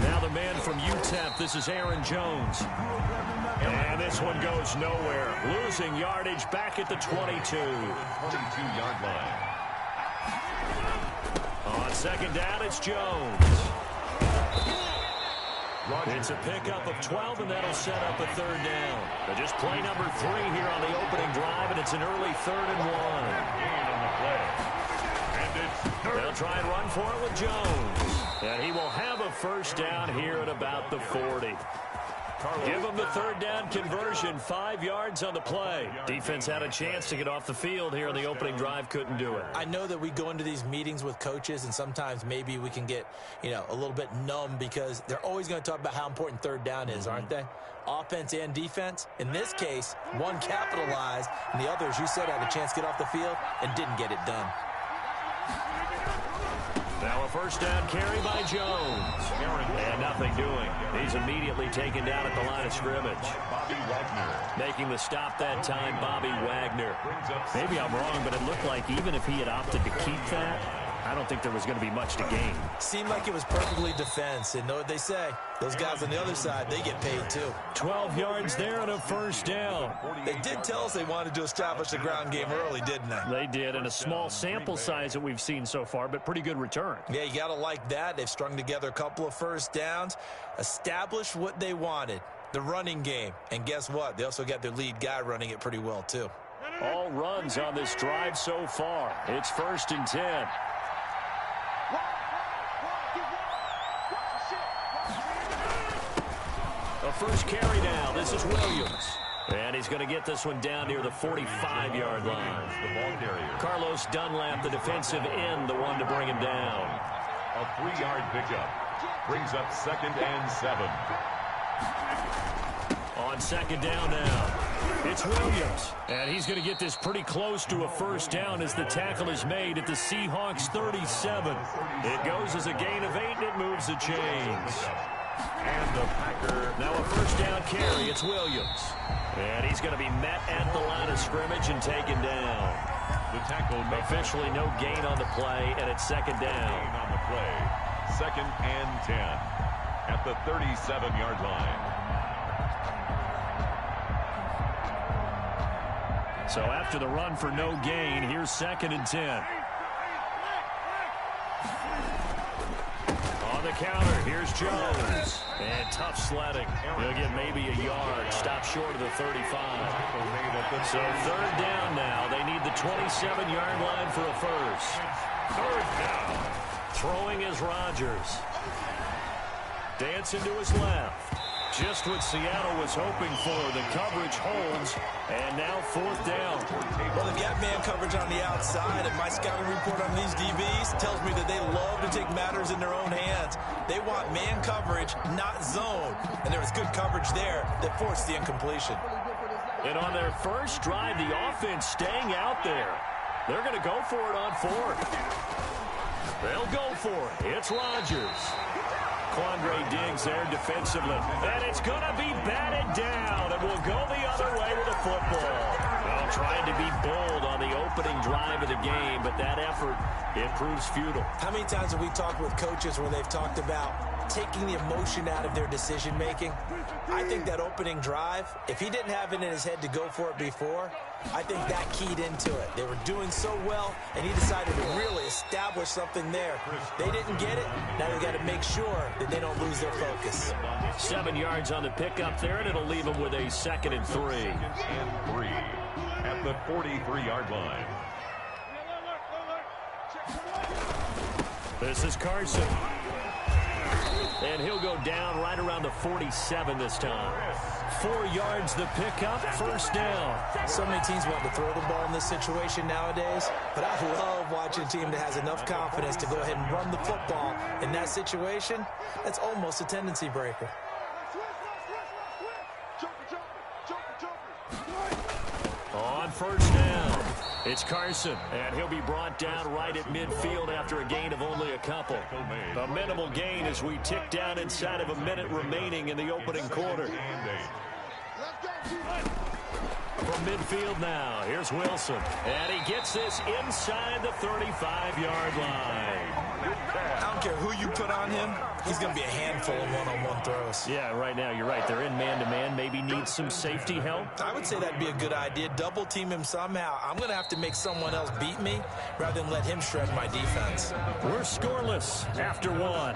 Now the man from UTEP, this is Aaron Jones. And this one goes nowhere. Losing yardage back at the 22. 22-yard line. On second down, it's Jones. It's a pickup of 12, and that'll set up a third down. But just play number 3 here on the opening drive, and it's an early 3rd and 1. Gain on the play. And it's third. They'll try and run for it with Jones. And he will have a first down here at about the 40. Give him the third down conversion, 5 yards on the play. Defense had a chance to get off the field here on the opening drive, couldn't do it. I know that we go into these meetings with coaches, and sometimes maybe we can get, a little bit numb because they're always going to talk about how important third down is, aren't they? Offense and defense. In this case, one capitalized, and the other, as you said, had a chance to get off the field and didn't get it done. Now a first down carry by Jones. And nothing doing. He's immediately taken down at the line of scrimmage. Bobby Wagner. Making the stop that time, Bobby Wagner. Maybe I'm wrong, but it looked like even if he had opted to keep that, I don't think there was going to be much to gain. Seemed like it was perfectly defense, and know what they say. Those guys on the other side, they get paid too. 12 yards there and a first down. They did tell us they wanted to establish the ground game early, didn't they? They did, and a small sample size that we've seen so far, but pretty good return. Yeah, you got to like that. They've strung together a couple of first downs, established what they wanted, the running game. And guess what? They also got their lead guy running it pretty well too. All runs on this drive so far. It's 1st and 10. A first carry now. This is Williams. And he's going to get this one down near the 45-yard line. The ball carrier. Carlos Dunlap, the defensive end, the one to bring him down. A 3-yard pickup. Brings up 2nd and 7. On second down now, it's Williams. And he's going to get this pretty close to a first down as the tackle is made at the Seahawks 37. It goes as a gain of 8, and it moves the chains. And the Packer. Now a first down carry. It's Williams. And he's going to be met at the line of scrimmage and taken down. The tackle officially no gain on the play, and it's second down. Gain on the play. 2nd and 10 at the 37-yard line. So after the run for no gain, here's 2nd and 10. On the counter, here's Jones. And tough sledding. He'll get maybe a yard. Stop short of the 35. So 3rd down now. They need the 27-yard line for a first. 3rd down. Throwing is Rodgers. Dancing to his left. Just what Seattle was hoping for. The coverage holds. And now 4th down. Well, they've got man coverage on the outside, and my scouting report on these DBs tells me that they love to take matters in their own hands. They want man coverage, not zone. And there was good coverage there that forced the incompletion. And on their first drive, the offense staying out there. They're going to go for it on 4th. They'll go for it. It's Rodgers. Quandre Diggs there defensively. And it's going to be batted down. And will go the other way with the football. Well, trying to be bold on the opening drive of the game, but that effort, it proves futile. How many times have we talked with coaches where they've talked about taking the emotion out of their decision-making? I think that opening drive, if he didn't have it in his head to go for it before, I think that keyed into it. They were doing so well, and he decided to really establish something there. They didn't get it. Now they got to make sure that they don't lose their focus. 7 yards on the pickup there, and it'll leave them with a 2nd and 3. And 3 at the 43-yard line. This is Carson. And he'll go down right around the 47 this time. 4 yards the pickup, first down. So many teams want to throw the ball in this situation nowadays, but I love watching a team that has enough confidence to go ahead and run the football in that situation. That's almost a tendency breaker. On first down, It's Carson, and he'll be brought down right at midfield after a gain of only a couple. A minimal gain as we tick down inside of a minute remaining in the opening quarter. From midfield now, here's Wilson. And he gets this inside the 35-yard line. I don't care who you put on him. He's going to be a handful of one-on-one throws. Yeah, right now, you're right. They're in man-to-man. Maybe need some safety help. I would say that'd be a good idea. Double team him somehow. I'm going to have to make someone else beat me rather than let him shred my defense. We're scoreless after one.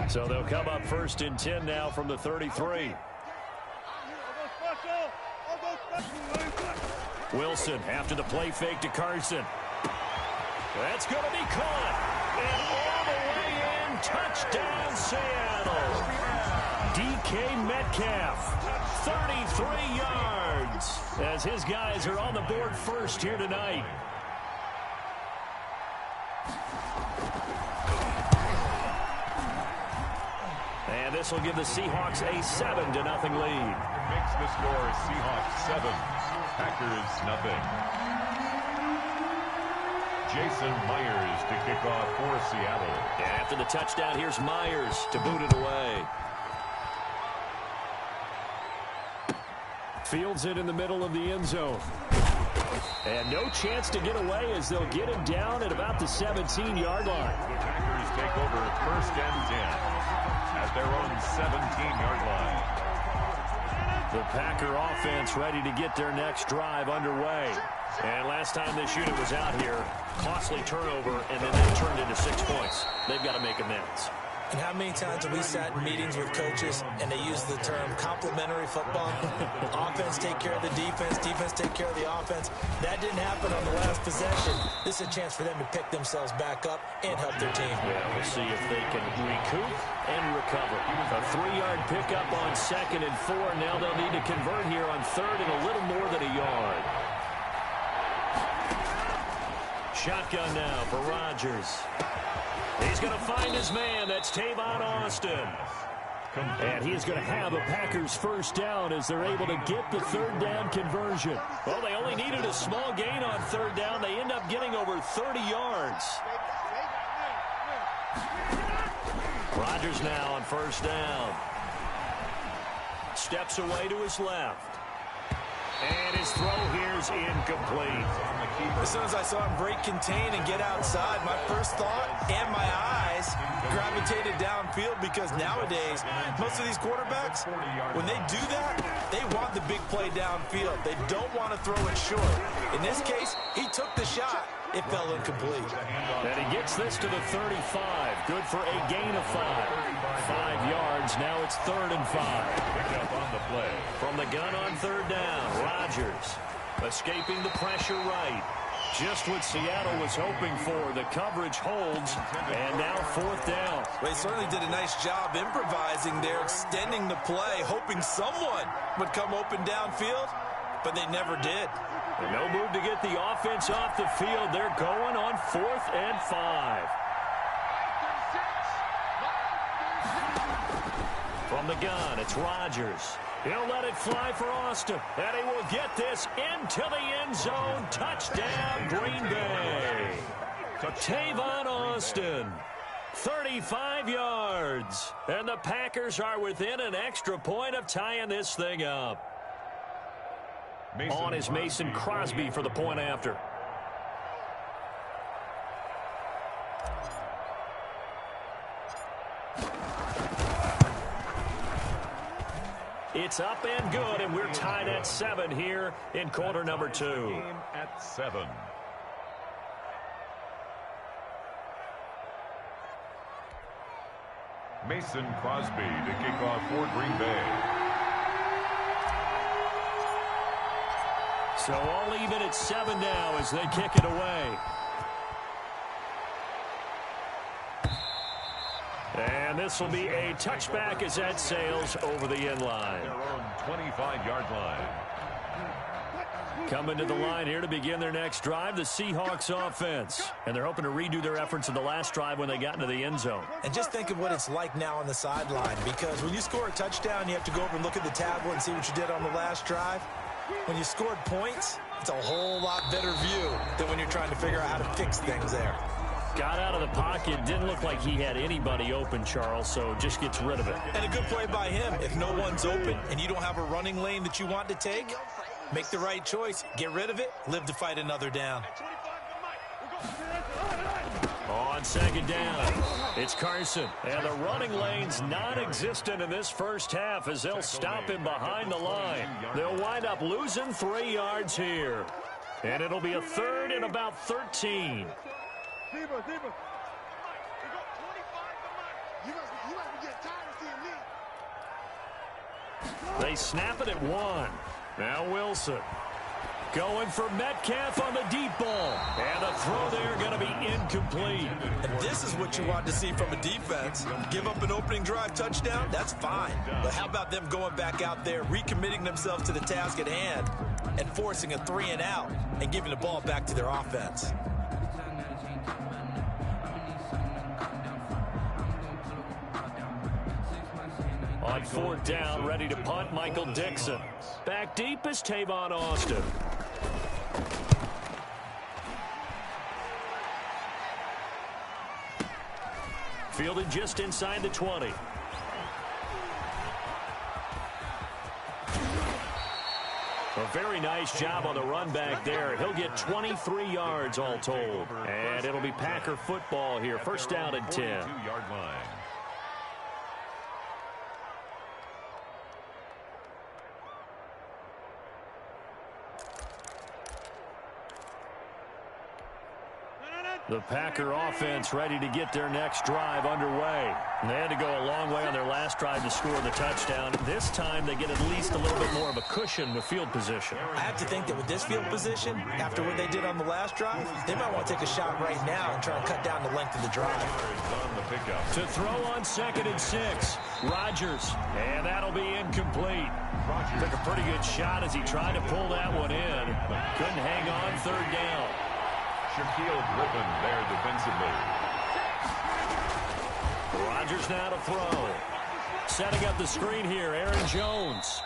So they'll come up 1st and 10 now from the 33. Wilson after the play fake to Carson. That's going to be caught. And all the way in, touchdown Seattle. DK Metcalf, 33 yards, as his guys are on the board first here tonight. And this will give the Seahawks a 7-0 lead. Makes the score Seahawks 7, Packers nothing. Jason Myers to kick off for Seattle. And after the touchdown, here's Myers to boot it away. Fields it in the middle of the end zone. And no chance to get away as they'll get him down at about the 17-yard line. The Packers take over 1st and 10 at their own 17-yard line. The Packer offense ready to get their next drive underway. And last time this unit was out here, costly turnover, and then they turned into 6 points. They've got to make amends. And how many times have we sat in meetings with coaches and they use the term complementary football? Offense take care of the defense, defense take care of the offense. That didn't happen on the last possession. This is a chance for them to pick themselves back up and help their team. Yeah, we'll see if they can recoup and recover. A 3-yard pickup on 2nd and 4. Now they'll need to convert here on 3rd and a little more than a yard. Shotgun now for Rodgers. He's going to find his man. That's Tavon Austin. And he's going to have a Packers 1st down as they're able to get the 3rd down conversion. Well, they only needed a small gain on 3rd down. They end up getting over 30 yards. Rodgers now on 1st down. Steps away to his left. And his throw here's incomplete. As soon as I saw him break contain and get outside, my first thought and my eyes gravitated downfield because nowadays, most of these quarterbacks, when they do that, they want the big play downfield. They don't want to throw it short. In this case, he took the shot. It fell incomplete. And he gets this to the 35. Good for a gain of 5. 5 yards. Now it's 3rd and 5. Pick up on the play. From the gun on 3rd down, Rodgers escaping the pressure right. Just what Seattle was hoping for. The coverage holds, and now 4th down. Well, they certainly did a nice job improvising there, extending the play, hoping someone would come open downfield, but they never did. And no move to get the offense off the field. They're going on 4th and 5. From the gun, it's Rodgers. He'll let it fly for Austin. And he will get this into the end zone. Touchdown, Green Bay. Tavon Austin, 35 yards. And the Packers are within an extra point of tying this thing up. On is Mason Crosby for the point after. It's up and good, and we're tied at 7 here in quarter number 2. Game at 7. Mason Crosby to kick off for Green Bay. So all even at 7 now as they kick it away. And this will be a touchback as that sails over the end line. Their own 25-yard line. Coming to the line here to begin their next drive, the Seahawks offense. And they're hoping to redo their efforts in the last drive when they got into the end zone. And just think of what it's like now on the sideline, because when you score a touchdown, you have to go over and look at the tablet and see what you did on the last drive. When you scored points, it's a whole lot better view than when you're trying to figure out how to fix things there. Got out of the pocket. Didn't look like he had anybody open, Charles, so just gets rid of it. And a good play by him. If no one's open and you don't have a running lane that you want to take, make the right choice. Get rid of it. Live to fight another down. On second down, it's Carson. And the running lane's non-existent in this first half as they'll stop him behind the line. They'll wind up losing 3 yards here. And it'll be a third and about 13. They snap it at 1. Now Wilson. Going for Metcalf on the deep ball. And the throw there going to be incomplete. And this is what you want to see from a defense. Give up an opening drive touchdown, that's fine. But how about them going back out there, recommitting themselves to the task at hand, and forcing a 3 and out, and giving the ball back to their offense. On 4th down, ready to punt, Michael Dixon. Back deep is Tavon Austin. Fielded just inside the 20. A very nice job on the run back there. He'll get 23 yards all told. And it'll be Packer football here. First down and 10. 42-yard line. The Packer offense ready to get their next drive underway. And they had to go a long way on their last drive to score the touchdown. This time they get at least a little bit more of a cushion with field position. I have to think that with this field position, after what they did on the last drive, they might want to take a shot right now and try and cut down the length of the drive. To throw on 2nd and 6, Rodgers. And that'll be incomplete. Took a pretty good shot as he tried to pull that one in. Couldn't hang on 3rd down. Shaquille Griffin there defensively. Rodgers now to throw. Setting up the screen here, Aaron Jones.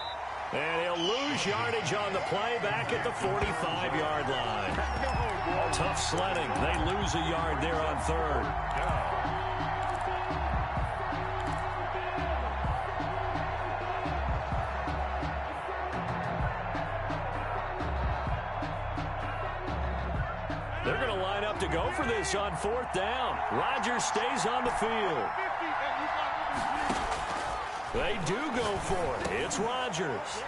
And he'll lose yardage on the play back at the 45-yard line. Tough sledding. They lose a yard there on 3rd. They're going to line up to go for this on 4th down. Rodgers stays on the field. They do go for it. It's Rodgers.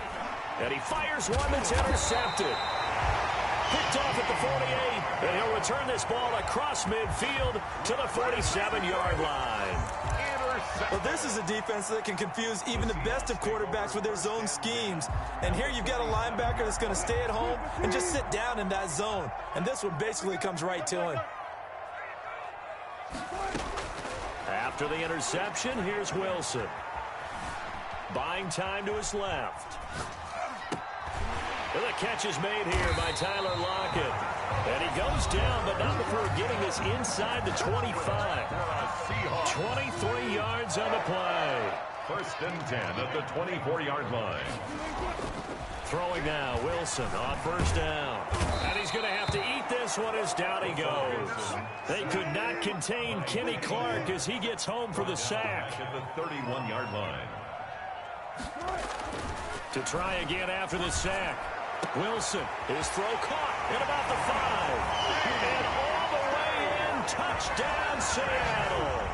And he fires one that's intercepted. Picked off at the 48. And he'll return this ball across midfield to the 47-yard line. Well, this is a defense that can confuse even the best of quarterbacks with their zone schemes. And here you've got a linebacker that's going to stay at home and just sit down in that zone. And this one basically comes right to him. After the interception, here's Wilson. Buying time to his left. And the catch is made here by Tyler Lockett. And he goes down, but not before getting this inside the 25. 23 yards on the play. 1st and 10 at the 24-yard line. Throwing now, Wilson on 1st down. And he's going to have to eat this one as down he goes. They could not contain Kenny Clark as he gets home for the sack. At the 31-yard line. To try again after the sack. Wilson, his throw caught at about the 5. And all the way in, touchdown Seattle.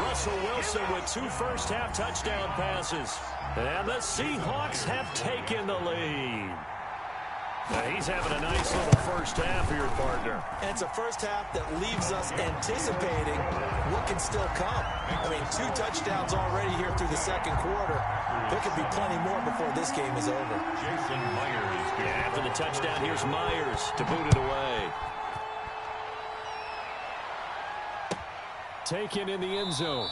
Russell Wilson with 2 first-half touchdown passes. And the Seahawks have taken the lead. Now he's having a nice little first half here, partner. And it's a first half that leaves us anticipating what can still come. I mean, 2 touchdowns already here through the 2nd quarter. There could be plenty more before this game is over. Jason Myers. Yeah, after the touchdown, here's Myers to boot it away. Taken in the end zone.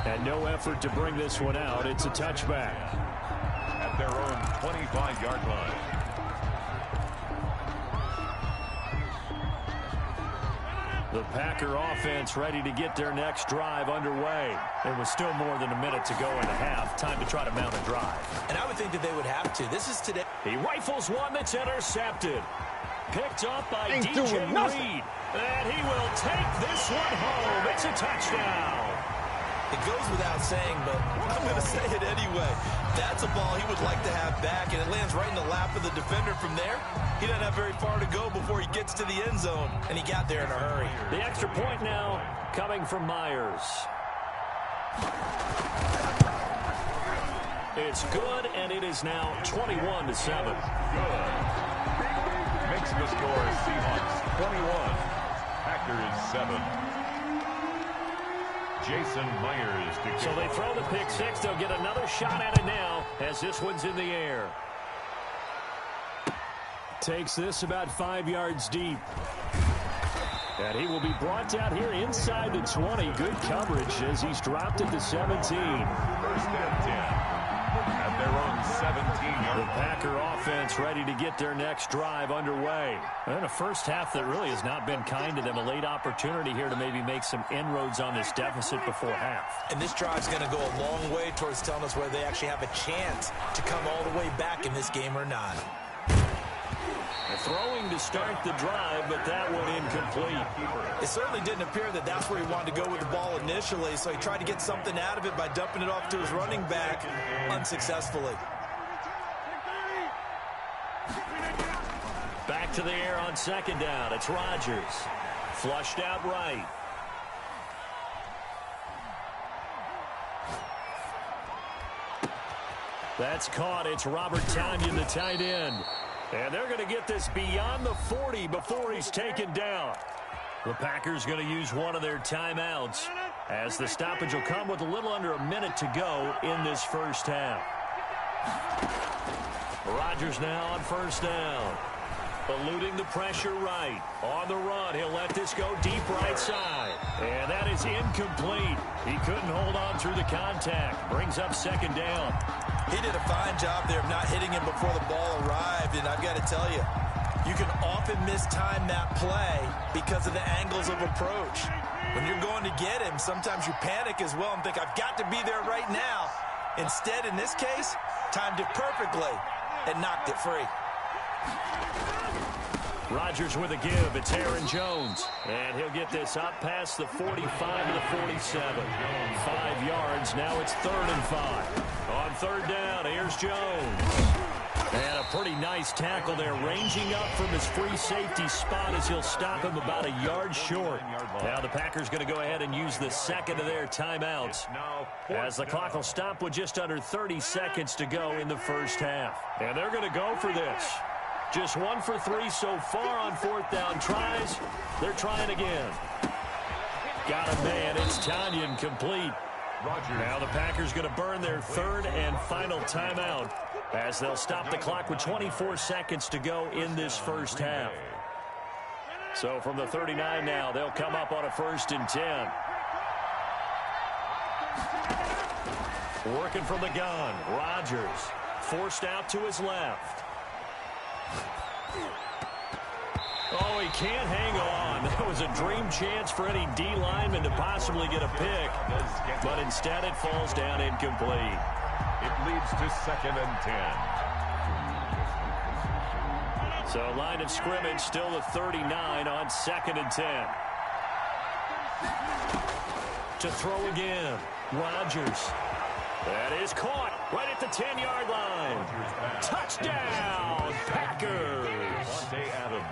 And no effort to bring this one out. It's a touchback. At their own 25-yard line. The Packer offense ready to get their next drive underway. It was still more than a minute to go in the half. Time to try to mount a drive. And I would think that they would have to. This is today. He rifles one that's intercepted. Picked up by DJ Reed. And he will take this one home. It's a touchdown. It goes without saying, but I'm going to say it anyway. That's a ball he would like to have back, and it lands right in the lap of the defender from there. He doesn't have very far to go before he gets to the end zone, and he got there in a hurry. The extra point now coming from Myers. It's good, and it is now 21-7. Good. Makes the score Seahawks 21, Packers 7. Jason Myers. So they throw the pick six. They'll get another shot at it now as this one's in the air. Takes this about 5 yards deep. And he will be brought down here inside the 20. Good coverage as he's dropped it to 17. First and 10. At their own 17-yard. The Packer offense ready to get their next drive underway. And a first half that really has not been kind to them. A late opportunity here to maybe make some inroads on this deficit before half. And this drive's going to go a long way towards telling us whether they actually have a chance to come all the way back in this game or not. Throwing to start the drive, but that one incomplete. It certainly didn't appear that that's where he wanted to go with the ball initially, so he tried to get something out of it by dumping it off to his running back unsuccessfully. Back to the air on second down. It's Rodgers. Flushed out right. That's caught. It's Robert Tonyan, the tight end. And they're going to get this beyond the 40 before he's taken down. The Packers going to use one of their timeouts as the stoppage will come with a little under a minute to go in this first half. Rodgers now on first down. Eluding the pressure right. On the run, he'll let this go deep right side. And that is incomplete. He couldn't hold on through the contact. Brings up second down. He did a fine job there of not hitting him before the ball arrived, and I've got to tell you, you can often mistime that play because of the angles of approach. When you're going to get him, sometimes you panic as well and think, I've got to be there right now. Instead, in this case, timed it perfectly and knocked it free. Rodgers with a give. It's Aaron Jones. And he'll get this up past the 45 to the 47. 5 yards. Now it's 3rd and 5. On third down, here's Jones. And a pretty nice tackle there, ranging up from his free safety spot as he'll stop him about a yard short. Now the Packers going to go ahead and use the second of their timeouts as the clock will stop with just under 30 seconds to go in the first half. And they're going to go for this. Just 1 for 3 so far on fourth down tries. They're trying again. Got a man. It's Tonyan complete. Now the Packers going to burn their third and final timeout as they'll stop the clock with 24 seconds to go in this first half. So from the 39 now, they'll come up on a 1st and 10. Working from the gun, Rodgers forced out to his left. Oh, he can't hang on. That was a dream chance for any D lineman to possibly get a pick, but instead it falls down incomplete. It leads to 2nd and 10. So line of scrimmage still the 39 on 2nd and 10. To throw again, Rodgers. That is caught right at the 10-yard line. Touchdown, Packers.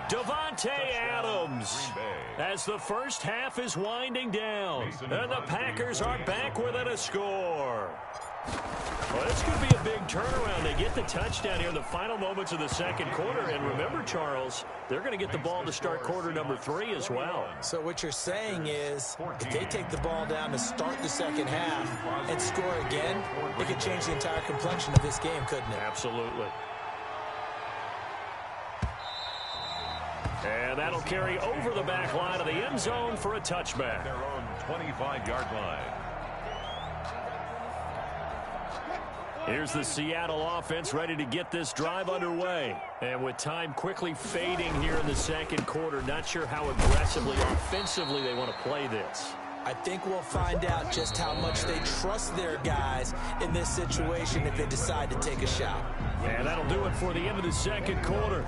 Davante Adams. As the first half is winding down, and the Packers are back within a score. Well, this could be a big turnaround. They get the touchdown here in the final moments of the second quarter. And remember, Charles, they're going to get the ball to start quarter number 3 as well. So what you're saying is if they take the ball down to start the second half and score again, it could change the entire complexion of this game, couldn't it? Absolutely. And that'll carry over the back line of the end zone for a touchback. Their own 25-yard line. Here's the Seattle offense ready to get this drive underway. And with time quickly fading here in the second quarter, not sure how aggressively, offensively they want to play this. I think we'll find out just how much they trust their guys in this situation if they decide to take a shot. And that'll do it for the end of the second quarter.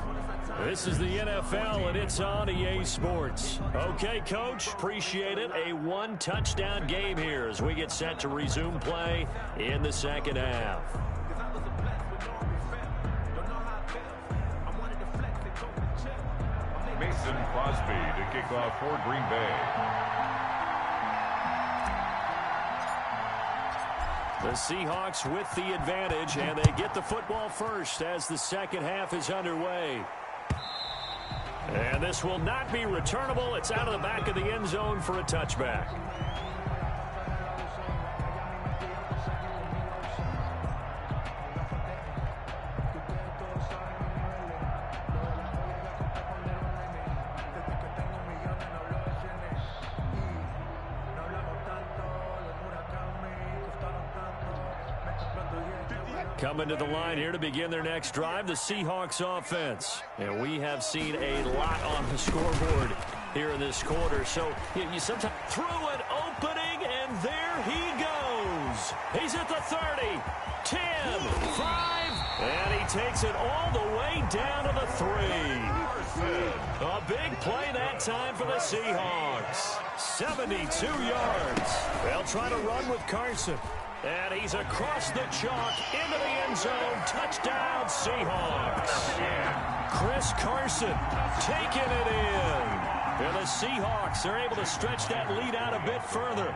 This is the NFL, and it's on EA Sports. Okay, Coach, appreciate it. A one-touchdown game here as we get set to resume play in the second half. Mason Crosby to kick off for Green Bay. The Seahawks with the advantage, and they get the football first as the second half is underway. And this will not be returnable. It's out of the back of the end zone for a touchback. Coming to the line here to begin their next drive, the Seahawks offense. And we have seen a lot on the scoreboard here in this quarter. So you sometimes through an opening, and there he goes. He's at the 30, 10, 5, and he takes it all the way down to the 3. A big play that time for the Seahawks. 72 yards. They'll try to run with Carson. And he's across the chalk into the end zone. Touchdown, Seahawks. Chris Carson taking it in. And the Seahawks are able to stretch that lead out a bit further.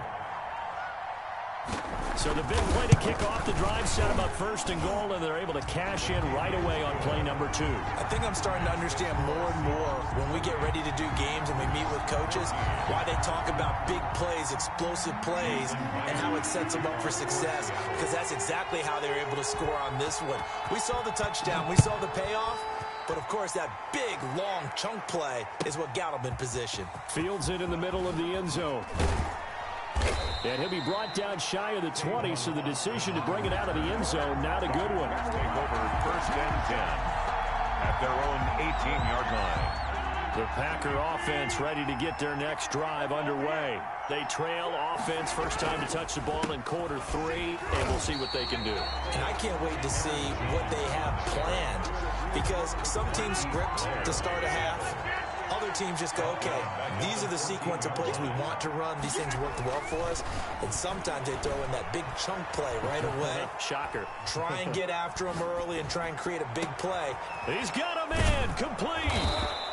So the big play to kick off the drive set them up first and goal, and they're able to cash in right away on play number 2. I think I'm starting to understand more and more when we get ready to do games and we meet with coaches why they talk about big plays, explosive plays, and how it sets them up for success, because that's exactly how they were able to score on this one. We saw the touchdown. We saw the payoff. But, of course, that big, long chunk play is what got him in position. Fields it in the middle of the end zone. And he'll be brought down shy of the 20, so the decision to bring it out of the end zone, not a good one. Take over first and 10 at their own 18-yard line. The Packer offense ready to get their next drive underway. They trail offense, first time to touch the ball in quarter 3, and we'll see what they can do. And I can't wait to see what they have planned, because some teams script to start a half. Other teams just go, okay, these are the sequence of plays we want to run. These things worked well for us. And sometimes they throw in that big chunk play right away. Shocker. Try and get after him early and try and create a big play. He's got a man complete.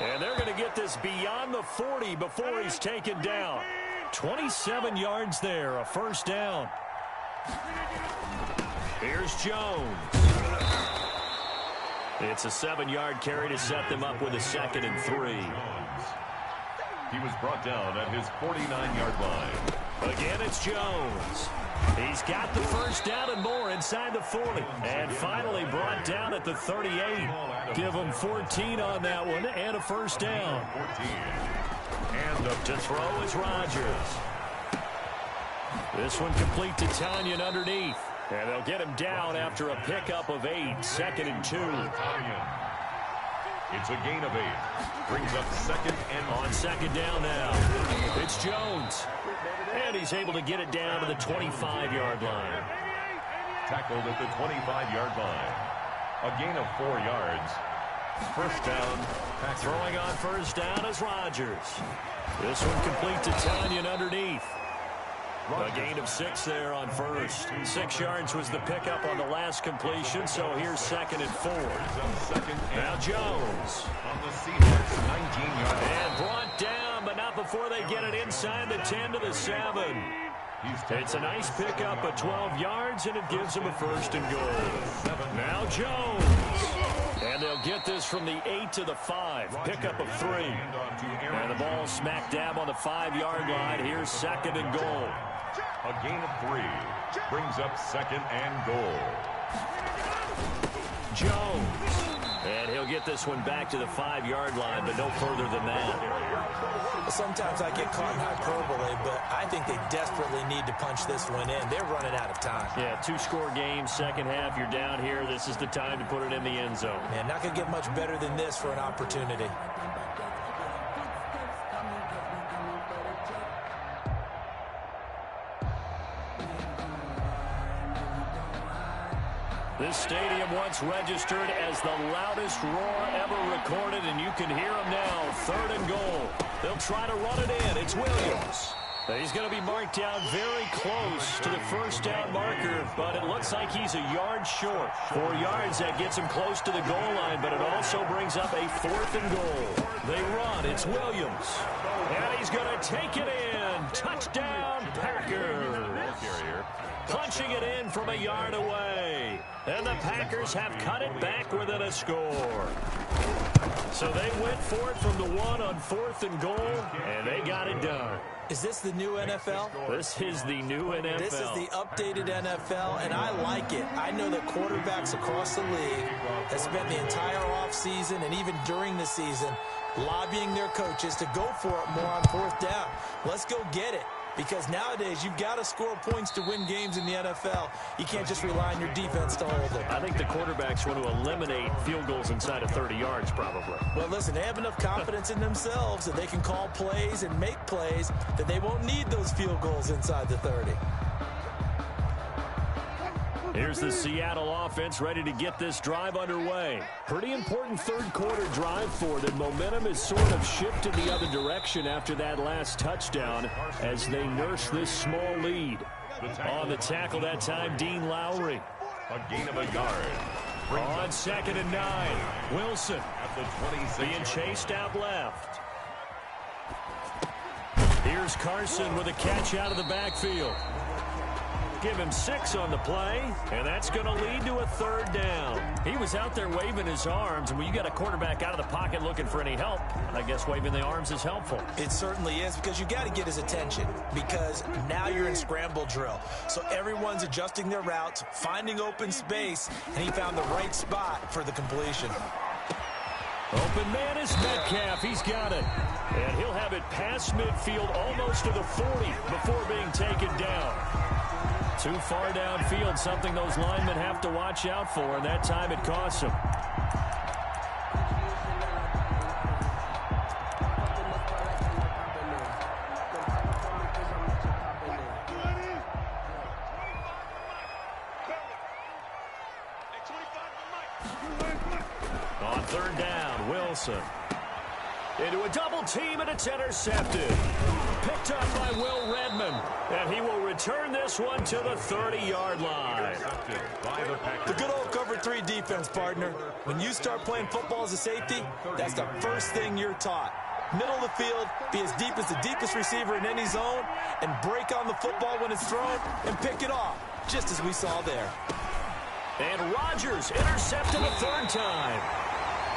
And they're going to get this beyond the 40 before he's taken down. 27 yards there, a first down. Here's Jones. It's a 7-yard carry to set them up with a 2nd and 3. He was brought down at his 49-yard line. Again, it's Jones. He's got the first down and more inside the 40. And finally brought down at the 38. Give him 14 on that one and a first down. 14. And up to throw is Rodgers. This one complete to Tanyan underneath. And they'll get him down after a pickup of 8, 2nd and 2. It's a gain of 8. Brings up 2nd and on 2nd down now. It's Jones. And he's able to get it down to the 25-yard line. Tackled at the 25-yard line. A gain of 4 yards. First down. Throwing on first down is Rodgers. This one complete to Tanyan underneath. A gain of 6 there on first. 6 yards was the pickup on the last completion, so here's 2nd and 4. Now Jones. On the Seahawks, 19-yard line. And brought down, but not before they get it inside the 10 to the 7. It's a nice pickup of 12 yards, and it gives them a 1st and goal. Now Jones. And they'll get this from the 8 to the 5. Pickup of 3. And the ball smack dab on the 5-yard line. Here's 2nd and goal. A gain of 3 brings up 2nd and goal. Jones. And he'll get this one back to the 5-yard line, but no further than that. Well, sometimes I get caught in hyperbole, but I think they desperately need to punch this one in. They're running out of time. Yeah, two-score game, second half, you're down here. This is the time to put it in the end zone. Man, not going to get much better than this for an opportunity. This stadium once registered as the loudest roar ever recorded, and you can hear them now. 3rd and goal. They'll try to run it in. It's Williams. He's going to be marked down very close to the first down marker, but it looks like he's a yard short. 4 yards, that gets him close to the goal line, but it also brings up a 4th and goal. They run. It's Williams. And he's going to take it in. Touchdown, Packers. Punching it in from a yard away. And the Packers have cut it back within a score. So they went for it from the 1 on 4th and goal, and they got it done. Is this the new NFL? This is the new NFL. This is the updated NFL, and I like it. I know that quarterbacks across the league have spent the entire offseason and even during the season lobbying their coaches to go for it more on 4th down. Let's go get it. Because nowadays, you've got to score points to win games in the NFL. You can't just rely on your defense to hold them. I think the quarterbacks want to eliminate field goals inside of 30 yards, probably. Well, listen, they have enough confidence in themselves that they can call plays and make plays that they won't need those field goals inside the 30. Here's the Seattle offense ready to get this drive underway. Pretty important third-quarter drive for them. Momentum is sort of shifted the other direction after that last touchdown as they nurse this small lead. On the tackle that time, Dean Lowry. A gain of a yard. On 2nd and 9, Wilson being chased out left. Here's Carson with a catch out of the backfield. Give him 6 on the play, and that's going to lead to a 3rd down. He was out there waving his arms, and when you got a quarterback out of the pocket looking for any help, I guess waving the arms is helpful. It certainly is, because you got to get his attention, because now you're in scramble drill. So everyone's adjusting their routes, finding open space, and he found the right spot for the completion. Open man is Metcalf. He's got it. And he'll have it past midfield almost to the 40 before being taken down. Too far downfield, something those linemen have to watch out for, and that time it costs them. On 3rd down, Wilson. Into a double team, and it's intercepted. Picked up by Will Redmond, and he will return this one to the 30-yard line. The good old cover 3 defense, partner. When you start playing football as a safety, that's the first thing you're taught. Middle of the field, be as deep as the deepest receiver in any zone, and break on the football when it's thrown, and pick it off, just as we saw there. And Rodgers intercepted a 3rd time.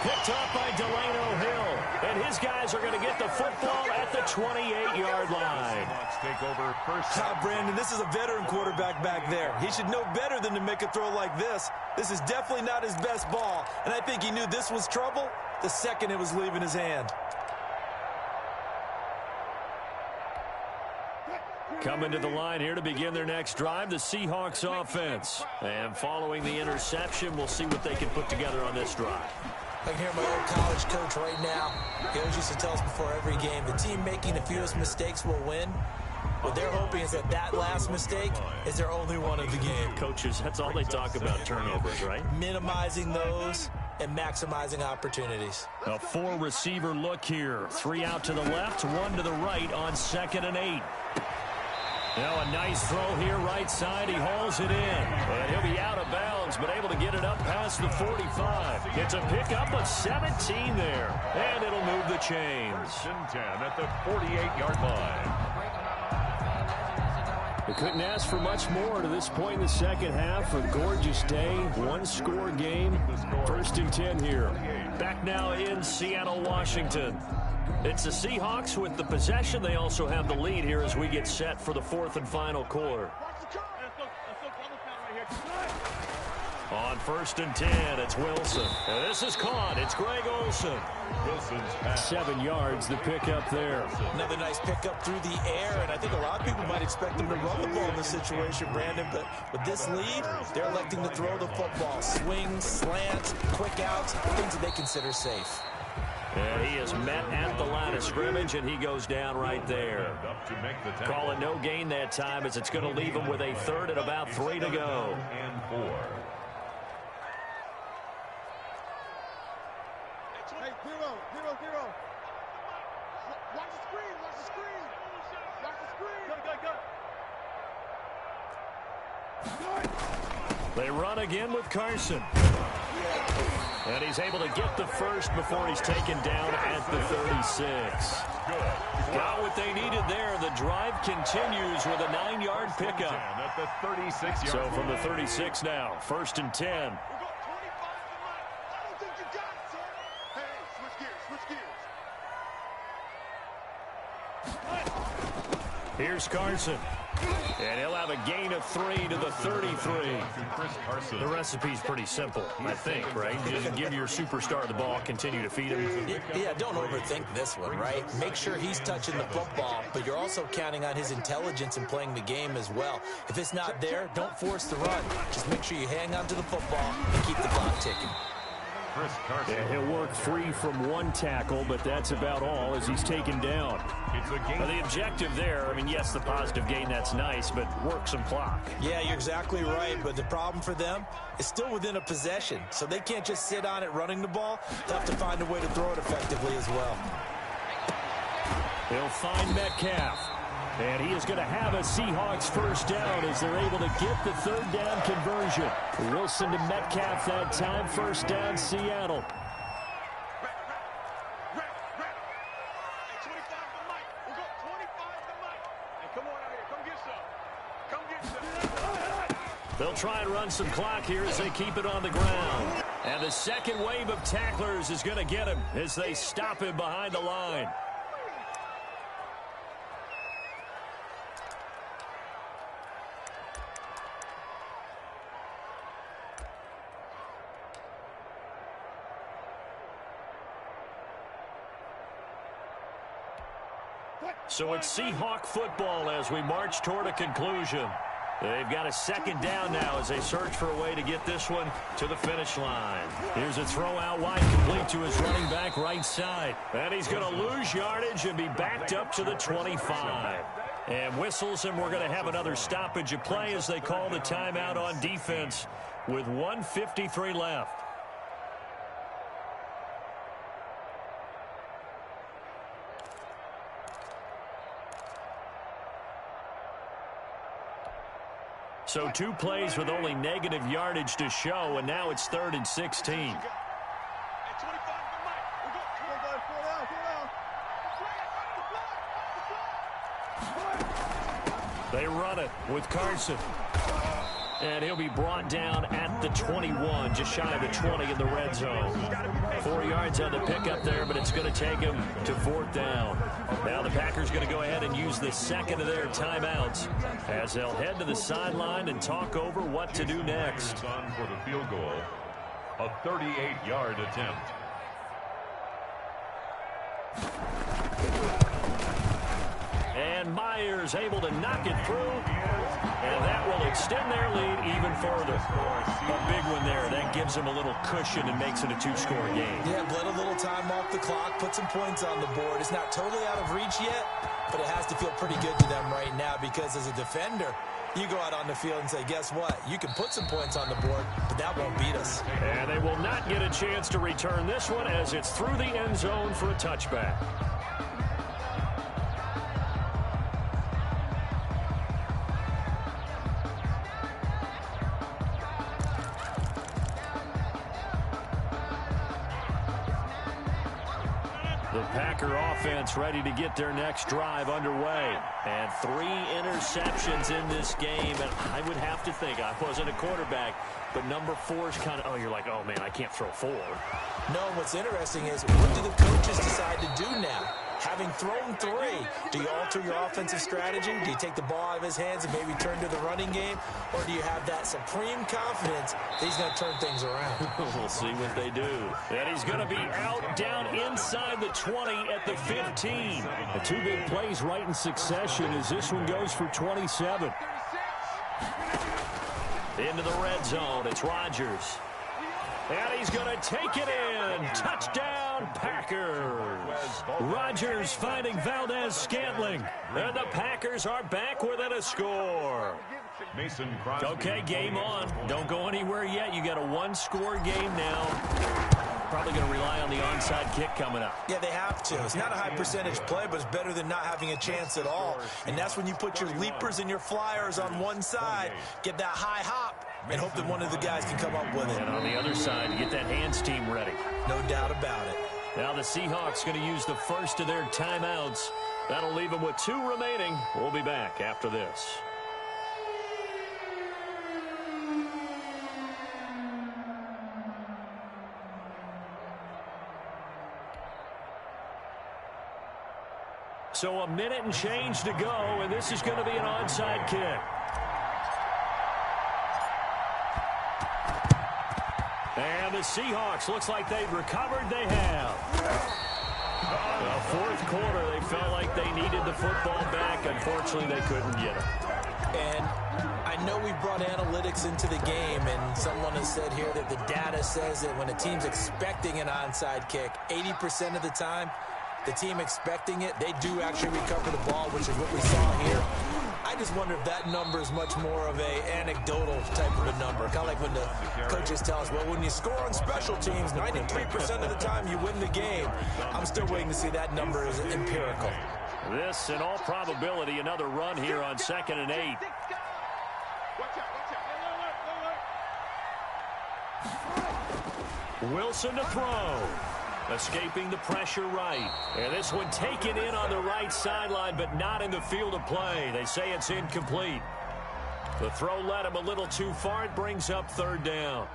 Picked up by Delano Hill. And his guys are going to get the football at the 28-yard line. Take over first. Brandon, this is a veteran quarterback back there. He should know better than to make a throw like this. This is definitely not his best ball. And I think he knew this was trouble the second it was leaving his hand. Coming to the line here to begin their next drive, the Seahawks offense. And following the interception, we'll see what they can put together on this drive. I can hear my old college coach right now. He always used to tell us before every game, the team making the fewest mistakes will win. What they're hoping is that last mistake is their only one of the game. Coaches, that's all they talk about, turnovers, right? Minimizing those and maximizing opportunities. A 4-receiver look here. 3 out to the left, 1 to the right on 2nd and 8. Now a nice throw here, right side. He hauls it in. And he'll be out of bounds, but able to get it up past the 45. It's a pickup of 17 there. And it'll move the chains. 1st and 10 at the 48-yard line. They couldn't ask for much more to this point in the second half. A gorgeous day, 1-score game. 1st and 10 here. Back now in Seattle, Washington. It's the Seahawks with the possession. They also have the lead here as we get set for the 4th and final quarter. On 1st and 10, it's Wilson. And this is caught. It's Greg Olsen. Wilson's pass. 7 yards, the pickup there. Another nice pickup through the air, and I think a lot of people might expect him to run the ball in this situation, Brandon, but with this lead, they're electing to throw the football. Swings, slants, quick outs, things that they consider safe. And he is met at the line of scrimmage, and he goes down right there. Call it no gain that time, as it's going to leave him with a 3rd and about 3 to go. And 4. Hey, zero. Watch the screen. Watch the screen. They run again with Carson. And he's able to get the first before he's taken down at the 36. Got what they needed there. The drive continues with a 9-yard pickup. At the 36-yard So from the 36 now, 1st and 10. We got 25 to Mike. I don't think you got it, sir. Hey, switch gears. Here's Carson. And he'll have a gain of 3 to the 33. The recipe's pretty simple, I think, right? Just give your superstar the ball, continue to feed him. Yeah, don't overthink this one, right? Make sure he's touching the football, but you're also counting on his intelligence in playing the game as well. If it's not there, don't force the run. Just make sure you hang on to the football and keep the clock ticking. Yeah, he'll work free from 1 tackle, but that's about all as he's taken down. The objective there, I mean, yes, the positive gain, that's nice, but work some clock. Yeah, you're exactly right, but the problem for them is still within a possession, so they can't just sit on it running the ball. They'll have to find a way to throw it effectively as well. He'll find Metcalf. And he is going to have a Seahawks first down as they're able to get the 3rd down conversion. Wilson to Metcalf that time. First down, Seattle. They'll try and run some clock here as they keep it on the ground. And the second wave of tacklers is going to get him as they stop him behind the line. So it's Seahawk football as we march toward a conclusion. They've got a 2nd down now as they search for a way to get this one to the finish line. Here's a throw out wide, complete to his running back right side. And he's going to lose yardage and be backed up to the 25. And whistles, and we're going to have another stoppage of play as they call the timeout on defense with 1:53 left. So 2 plays with only negative yardage to show, and now it's 3rd and 16. They run it with Carson. And he'll be brought down at the 21, just shy of the 20 in the red zone. 4 yards on the pickup there, but it's going to take him to 4th down. Now the Packers going to go ahead and use the 2nd of their timeouts as they'll head to the sideline and talk over what to do next. On for the field goal, a 38-yard attempt. And Myers able to knock it through. And that will extend their lead even further. A big one there. That gives them a little cushion and makes it a 2-score game. Yeah, bled a little time off the clock, put some points on the board. It's not totally out of reach yet, but it has to feel pretty good to them right now because as a defender, you go out on the field and say, guess what? You can put some points on the board, but that won't beat us. And they will not get a chance to return this one as it's through the end zone for a touchback. The Packer offense ready to get their next drive underway. And 3 interceptions in this game. And I would have to think, I wasn't a quarterback, but number 4 is kind of, oh, you're like, oh, man, I can't throw 4. No, what's interesting is what do the coaches decide to do now? Having thrown 3, do you alter your offensive strategy? Do you take the ball out of his hands and maybe turn to the running game? Or do you have that supreme confidence that he's going to turn things around? We'll see what they do. And he's going to be out down inside the 20 at the 15. The 2 big plays right in succession as this one goes for 27. Into the red zone. It's Rodgers. And he's going to take it in. Touchdown, Packers. Rodgers finding Valdez-Scantling. And the Packers are back within a score. Mason Crosby. Okay, game on. Don't go anywhere yet. You got a 1-score game now. Probably going to rely on the onside kick coming up. Yeah, they have to. It's not a high percentage play, but it's better than not having a chance at all. And that's when you put your leapers and your flyers on one side, get that high hop, and hope that one of the guys can come up with it. And on the other side, get that hands team ready. No doubt about it. Now the Seahawks going to use the first of their timeouts. That'll leave them with 2 remaining. We'll be back after this. So a minute and change to go, and this is going to be an onside kick. And the Seahawks, looks like they've recovered. They have. The 4th quarter, they felt like they needed the football back. Unfortunately, they couldn't get it. And I know we brought analytics into the game, and someone has said here that the data says that when a team's expecting an onside kick, 80% of the time, the team expecting it, they do actually recover the ball, which is what we saw here. I just wonder if that number is much more of a anecdotal type of a number. Kind of like when the coaches tell us, well, when you score on special teams, 93% of the time you win the game. I'm still waiting to see that number is empirical. This, in all probability, another run here on 2nd and 8. Wilson to throw. Escaping the pressure right. And this one taken in on the right sideline, but not in the field of play. They say it's incomplete. The throw led him a little too far. It brings up 3rd down.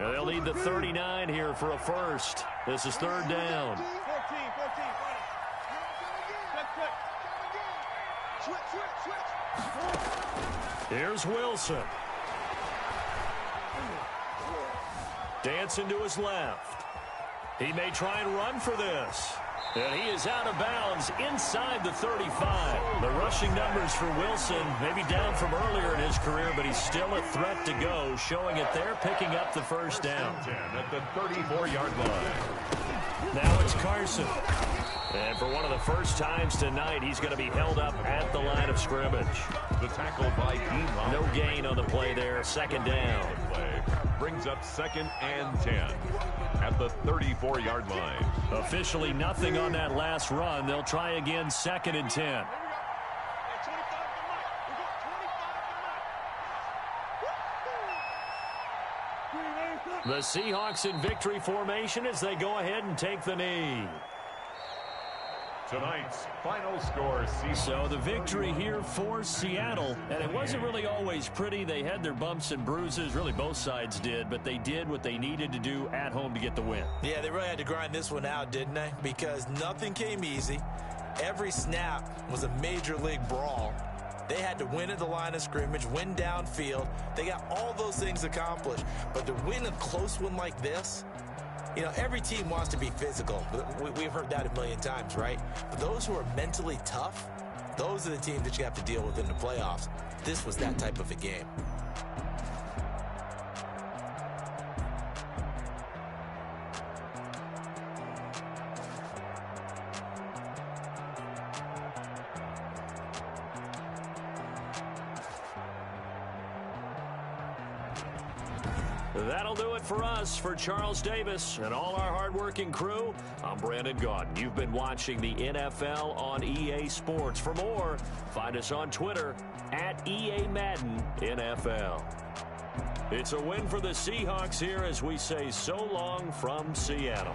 And they'll need the 39 here for a first. This is 3rd down. 14. Switch. Here's Wilson. Dancing to his left. He may try and run for this. And he is out of bounds inside the 35. The rushing numbers for Wilson maybe down from earlier in his career, but he's still a threat to go, showing it there, picking up the first down. At the 34-yard line. Now it's Carson. And for one of the first times tonight, he's going to be held up at the line of scrimmage. The tackle by Dean. No gain on the play there. 2nd down. Play brings up 2nd and 10 at the 34-yard line. Officially nothing on that last run. They'll try again 2nd and 10. The Seahawks in victory formation as they go ahead and take the knee. Tonight's final score, So the victory here for Seattle, and it wasn't really always pretty. They had their bumps and bruises, really both sides did, but they did what they needed to do at home to get the win. Yeah, they really had to grind this one out, didn't they? Because nothing came easy. Every snap was a major league brawl. They had to win at the line of scrimmage, win downfield. They got all those things accomplished. But to win a close one like this, you know, every team wants to be physical. We've heard that a million times, right? But those who are mentally tough, those are the teams that you have to deal with in the playoffs. This was that type of a game. That'll do it for us. For Charles Davis and all our hardworking crew, I'm Brandon Gaudin. You've been watching the NFL on EA Sports. For more, find us on Twitter at EA Madden NFL. It's a win for the Seahawks here as we say so long from Seattle.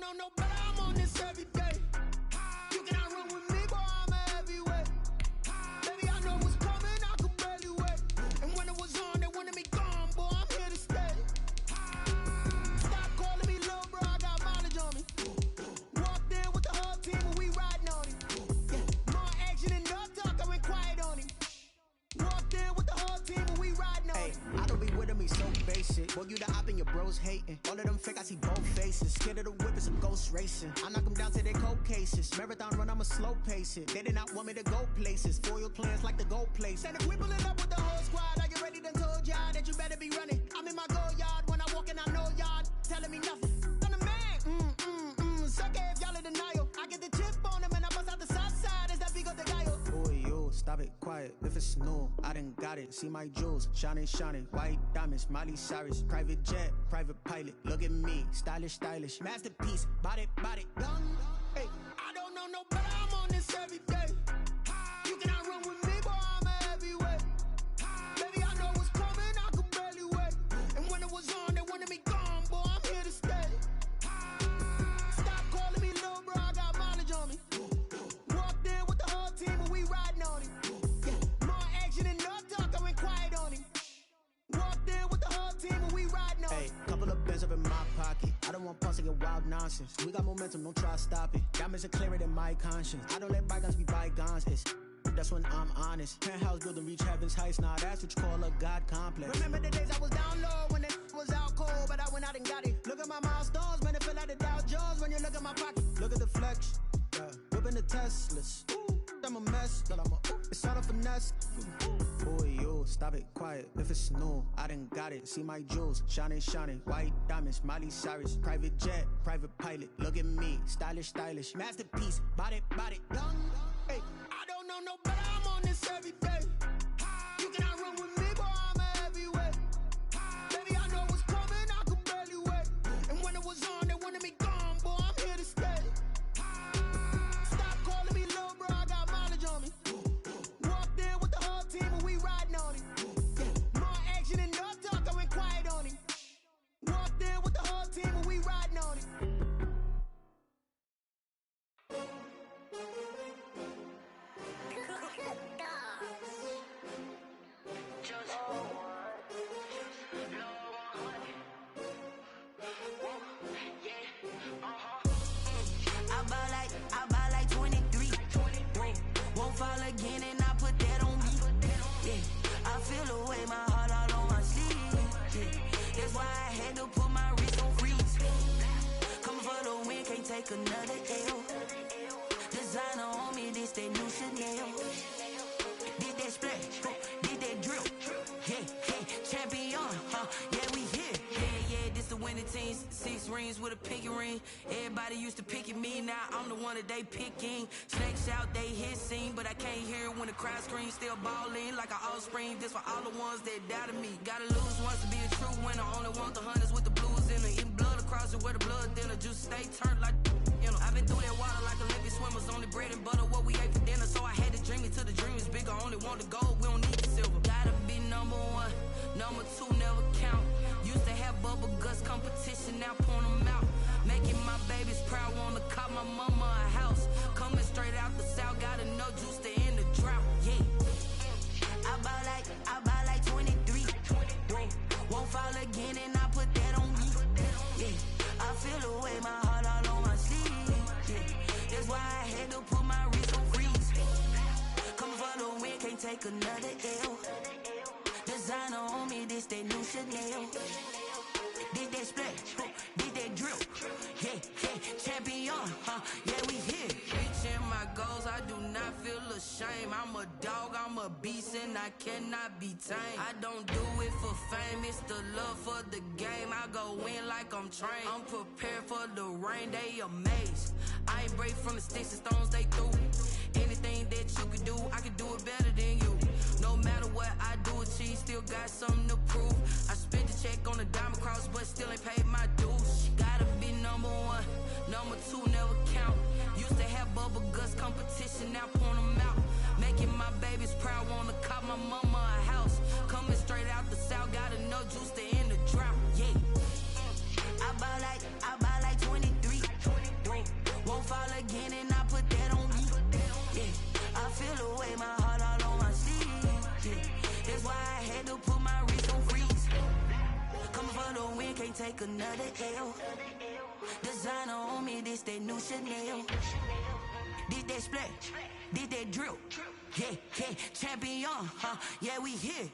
know no better, I'm on this every day. You cannot run with me, boy, I'm a heavyweight. Baby, I know what's coming, I could barely wait. And when it was on, they wanted me gone, boy, I'm here to stay. Stop calling me little bro, I got mileage on me. Walked in with the whole team and we riding on him. Yeah, more action and no talk, I went quiet on him. Walked in with the whole team and we riding on him. I don't be with him, he's so basic. Boy, you the op and your bros hating. All of them fake, I see both faces. Scared of the whip and some ghost racing. I knock them down to their cold cases. Marathon run, I'ma slow pace it. They did not want me to go places. Foil plans like the gold place. And if we pulling up with the whole squad, are you ready? Done told y'all that you better be running. I'm in my go yard when I walk in, I know y'all telling me nothing. I'm the man, suck it if y'all in denial. I get the chip on them and I bust out the south side. Is that big of the guy? Boy, yo, stop it, quiet. If it's new, I done got it. See my jewels, shining, shining. White diamonds, Miley Cyrus. Private jet, private pilot. Look at me, stylish, stylish. Masterpiece, body, young. Hey, I don't know no better, I'm on this every day. You cannot run with me, boy, I'm a heavyweight. Baby, I know what's coming, I could barely wait. And when it was on, they wanted me gone, boy, I'm here to stay. Stop calling me little bro, I got mileage on me. Walked in with the whole team and we riding on him. Yeah, more action and no talk, I went quiet on him. Walked in with the whole team and we riding on him. hey, couple of bins up in my pocket. I don't want pulse to get wild nonsense. We got momentum, don't try to stop it. Diamonds are clearer than my conscience. I don't let bygones be bygones. That's when I'm honest. Penthouse building reach heaven's heights. Nah, that's what you call a God complex. Remember the days I was down low when it was out cold, but I went out and got it. Look at my milestones, man, it feel like the Dow Jones when you look at my pocket. Look at the flex, yeah. Whipping the Teslas. Ooh, I'm a mess, but I'm a it's all a finesse. Boy, yo, stop it, quiet. If it's new, I done got it. See my jewels, shining, shining. White diamonds, Miley Cyrus. Private jet, private pilot. Look at me, stylish, stylish. Masterpiece, body, young. Hey, I don't know no better, I'm on this every day. You cannot run with me, boy, I'm a heavyweight. Baby, I know what's coming, I could barely wait. And when it was on, they wanted me gone, boy, I'm here to stay. Stop calling me little bro, I got mileage on me. Walked in with the whole team and we riding on him. Yeah, more action and no talk, I went quiet on him. Walked in with the whole team and we riding on him. I buy like 23. Won't fall again and I put that on me. Yeah, I feel away my heart all on my sleeve. Yeah, that's why I had to put my wrist on freeze. Coming for the win, can't take another L. Designer on me, this that new Chanel. Did that splash, did that drill. Yeah, champion, yeah, we here. Yeah, this the winning team. 6 rings with a pinky ring. Everybody used to picking me, now I'm the one that they picking. Snakes out, they hissing, but I can't hear when the crowd screams. Still balling like an offspring. This for all the ones that doubted me. Gotta lose once to be a true winner. Only want the hunters with the blues in it. Eating blood across it where the blood thinner. Juice stay turned like you know. I've been through that water like Olympic swimmers. Only bread and butter what we ate for dinner. So I had to dream it till the dream is bigger. Only want the gold, we don't need the silver. Gotta be number 1, number 2 never count. Used to have bubble guts competition, now point them out. Making my babies proud, wanna call my mama a house. Coming straight out the south, gotta know juice to end the drought. Yeah, I buy like 23. Won't fall again and I put that on me. Yeah, I feel away my heart all on my sleeve. Yeah, that's why I had to put my wrist on freeze. Coming for the win, can't take another L. Designer on me, this that new Chanel. Did that splash, did that drill. Yeah, champion, yeah, we here. Reaching my goals, I do not feel ashamed. I'm a dog, I'm a beast, and I cannot be tamed. I don't do it for fame, it's the love for the game. I go in like I'm trained. I'm prepared for the rain, they amazed. I ain't break from the sticks and stones they threw. Anything that you can do, I can do it better than you. No matter what I do, achieve, still got something to prove. I spent the check on the diamond cross, but still ain't paid my dues. Gotta be number 1, number 2 never count. Used to have bubble guts competition, now point them out. Making my babies proud, wanna call my mama a house. Coming straight out the south, gotta know juice to end the drought. Yeah, I buy like 23. can't take another L. Designer on me, this that new Chanel. This that splash, this that drill. Yeah, yeah, champion, huh? Yeah, we here.